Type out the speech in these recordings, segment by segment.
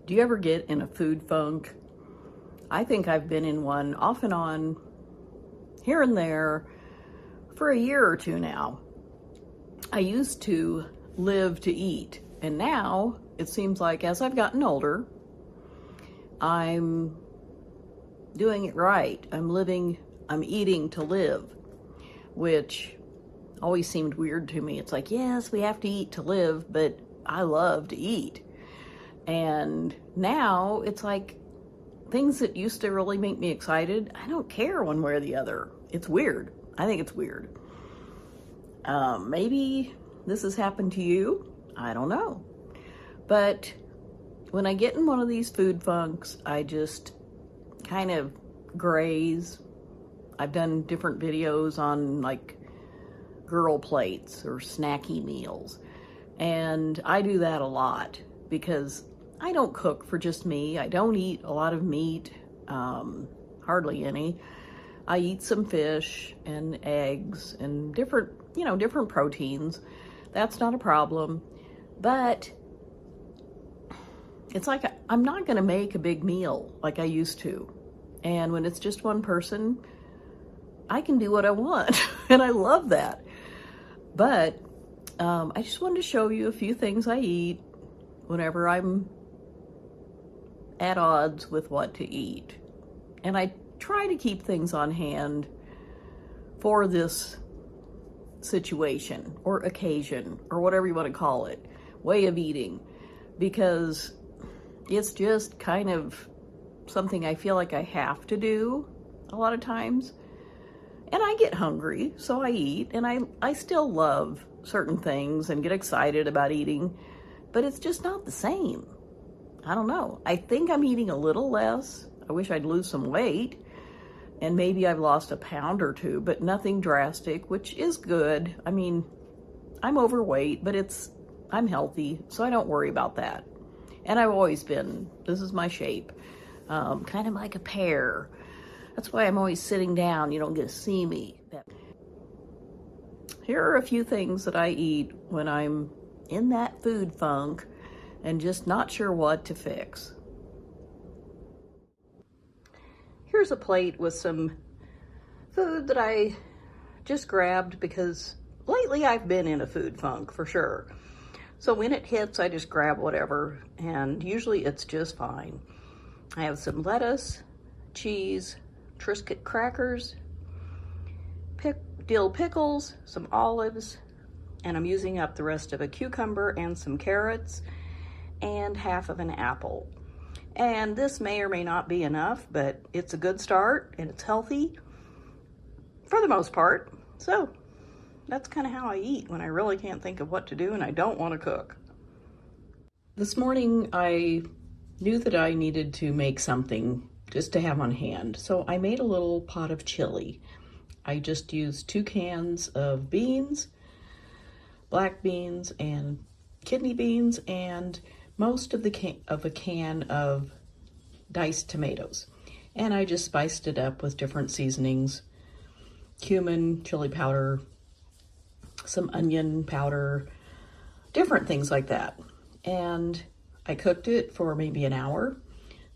Do you ever get in a food funk? I think I've been in one off and on, here and there, for a year or two now. I used to live to eat, and now it seems like as I've gotten older, I'm doing it right. I'm eating to live, which always seemed weird to me. It's like, yes, we have to eat to live, but I love to eat. And now it's like things that used to really make me excited, I don't care one way or the other. It's weird. I think it's weird. Maybe this has happened to you. I don't know. But when I get in one of these food funks, I just kind of graze. I've done different videos on like girl plates or snacky meals. And I do that a lot because I don't cook for just me. I don't eat a lot of meat, hardly any. I eat some fish and eggs and different proteins. That's not a problem. But it's like I'm not going to make a big meal like I used to. And when it's just one person, I can do what I want. And I love that. But I just wanted to show you a few things I eat whenever I'm at odds with what to eat. And I try to keep things on hand for this situation or occasion or whatever you want to call it, way of eating, because it's just kind of something I feel like I have to do a lot of times. And I get hungry, so I eat, and I still love certain things and get excited about eating, but it's just not the same. I don't know. I think I'm eating a little less. I wish I'd lose some weight, and maybe I've lost a pound or two, but nothing drastic, which is good. I mean, I'm overweight, but I'm healthy, so I don't worry about that. And I've always been, this is my shape, kind of like a pear. That's why I'm always sitting down. You don't get to see me. Here are a few things that I eat when I'm in that food funk and just not sure what to fix. Here's a plate with some food that I just grabbed because lately I've been in a food funk for sure. So when it hits, I just grab whatever, and usually it's just fine. I have some lettuce, cheese, Triscuit crackers, dill pickles, some olives, and I'm using up the rest of a cucumber and some carrots and half of an apple. And this may or may not be enough, but it's a good start and it's healthy for the most part. So that's kind of how I eat when I really can't think of what to do and I don't want to cook. This morning I knew that I needed to make something just to have on hand. So I made a little pot of chili. I just used 2 cans of beans, black beans and kidney beans, and most of a can of diced tomatoes. And I just spiced it up with different seasonings, cumin, chili powder, some onion powder, different things like that. And I cooked it for maybe an hour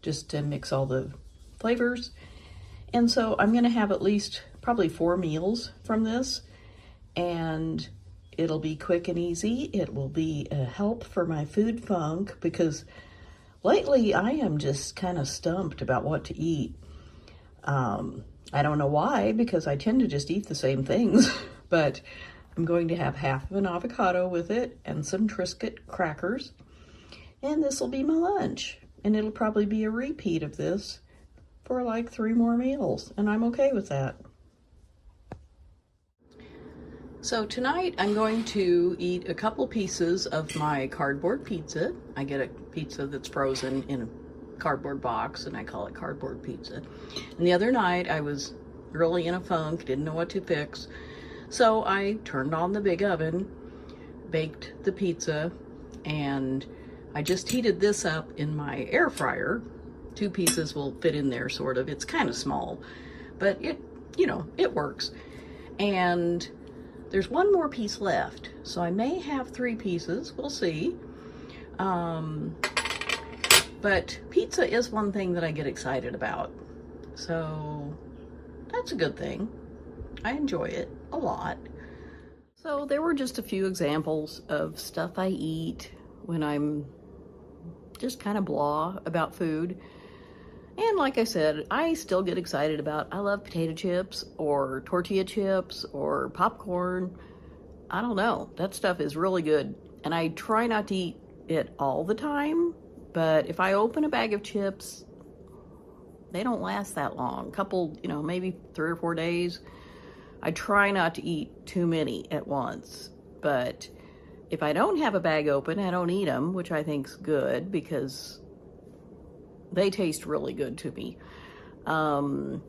just to mix all the flavors. And so I'm gonna have at least probably 4 meals from this, and it'll be quick and easy. It will be a help for my food funk because lately I am just kind of stumped about what to eat. I don't know why, because I tend to just eat the same things, but I'm going to have half of an avocado with it and some Triscuit crackers, and this will be my lunch. And it'll probably be a repeat of this for like 3 more meals, and I'm okay with that. So tonight I'm going to eat a couple pieces of my cardboard pizza. I get a pizza that's frozen in a cardboard box, and I call it cardboard pizza. And the other night I was really in a funk, didn't know what to fix. So I turned on the big oven, baked the pizza, and I just heated this up in my air fryer. 2 pieces will fit in there, sort of. It's kind of small, but it works. And there's 1 more piece left, so I may have 3 pieces. We'll see. But pizza is one thing that I get excited about. So that's a good thing. I enjoy it a lot. So there were just a few examples of stuff I eat when I'm just kind of blah about food. And like I said, I still get excited about, I love potato chips or tortilla chips or popcorn. I don't know. That stuff is really good. And I try not to eat it all the time, but if I open a bag of chips, they don't last that long. A couple, maybe 3 or 4 days. I try not to eat too many at once, but if I don't have a bag open, I don't eat them, which I think's good because they taste really good to me. I'd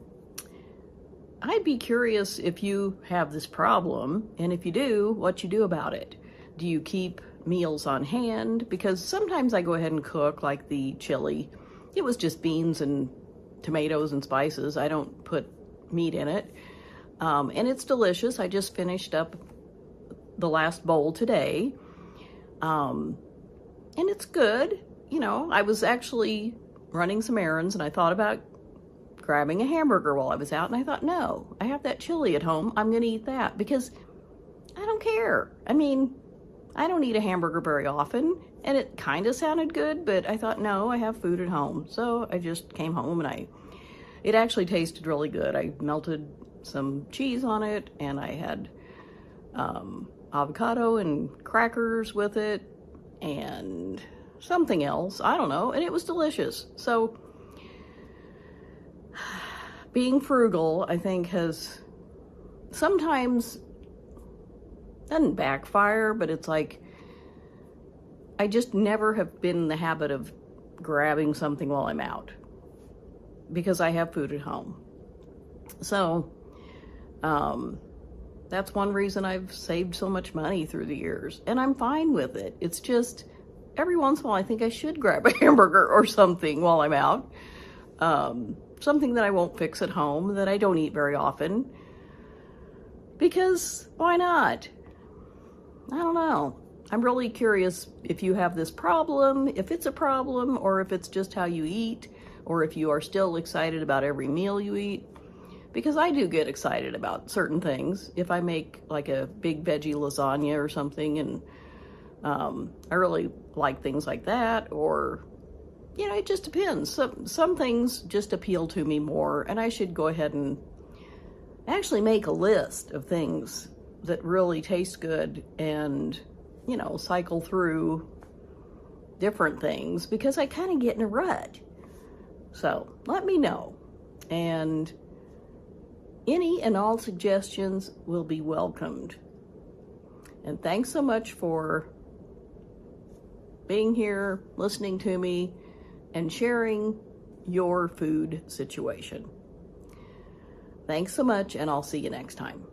be curious if you have this problem, and if you do, what you do about it. Do you keep meals on hand? Because sometimes I go ahead and cook, like the chili. It was just beans and tomatoes and spices. I don't put meat in it. And it's delicious. I just finished up the last bowl today. And it's good. I was actually running some errands and I thought about grabbing a hamburger while I was out. And I thought, no, I have that chili at home. I'm going to eat that because I don't care. I mean, I don't eat a hamburger very often. And it kind of sounded good, but I thought, no, I have food at home. So I just came home and it actually tasted really good. I melted some cheese on it, and I had avocado and crackers with it, and something else, I don't know, and it was delicious. So being frugal, I think, has sometimes doesn't backfire, but it's like I just never have been in the habit of grabbing something while I'm out because I have food at home. So that's one reason I've saved so much money through the years, and I'm fine with it. It's just every once in a while I think I should grab a hamburger or something while I'm out. Something that I won't fix at home, that I don't eat very often, because why not? I don't know. I'm really curious if you have this problem, if it's a problem, or if it's just how you eat, or if you are still excited about every meal you eat. Because I do get excited about certain things. If I make like a big veggie lasagna or something, and I really like things like that, or, it just depends. Some things just appeal to me more, and I should go ahead and actually make a list of things that really taste good and, cycle through different things, because I kind of get in a rut. So let me know. And any and all suggestions will be welcomed. And thanks so much for being here, listening to me, and sharing your food situation. Thanks so much, and I'll see you next time.